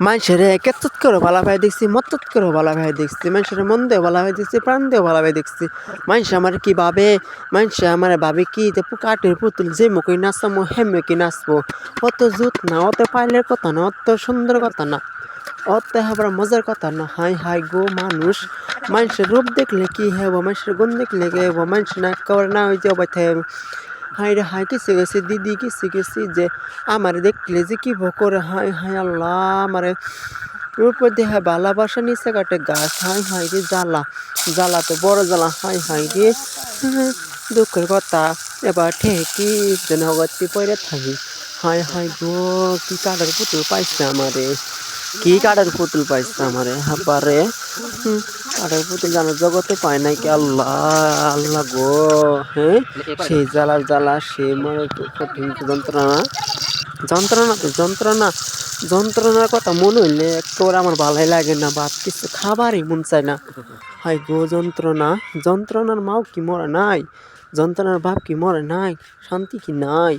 মানুষের কেচ্চত করে ভালা ভাই দেখছি, মত্তত করে ভালা ভাই দেখছি, মানুষের মন দিয়ে ভালা ভাই দেখছি, প্রাণ দিয়ে ভালা ভাই দেখছি। মানুষ আমার কি ভাবে, মানুষ আমার ভাবে কি যে কাঠের পুতুল যে মুখে নাচামো হেমে কি নাচবো। অত জুত না, অত পাইলের কথা না, অত সুন্দর কথা না, অত আবার মজার কথা না। হাই হাই গো মানুষ, মানুষের রূপ দেখলে কি হব, মানুষের গুণ দেখলে কি হব, মানুষ না একেবারে না ওই যে অবস্থায়। হাই রে হাই কিসে গেছে দিদি, কিসে গেছি যে আমারে দেখলে যে কি করে। হাই হাই আল্লাহ, আমারে উপর দেহে ভালোবাসা নিচে কাটে গাছ। হাই হাই রে জ্বালা, জ্বালা তো বড় জ্বালা। হাই হাই রে দুঃখের কথা, এবার ঠেকি যেন অগত্যি পড়ে থাকি। হাই হাই গো, কি কাঠের পুতুল পাইছে আমারে, কি কাঠের পুতুল পাইছে আমারে হাবারে। কাঠের পুতুল জানো জগতে পায় নাই কি আল্লাহ, আল্লাহ গো। হ্যাঁ, সেই জ্বালার জ্বালা, সেই মনে কঠিন যন্ত্রণা, যন্ত্রণা তো যন্ত্রণা, যন্ত্রণার কথা মনে হইলে একেবারে আমার ভালোই লাগে না, ভাত কিছু খাবারই মন চায় না। হাই গো যন্ত্রণা, যন্ত্রণার মাও কি মরে নাই, যন্ত্রণার বাপ কি মরে নাই, শান্তি কি নাই।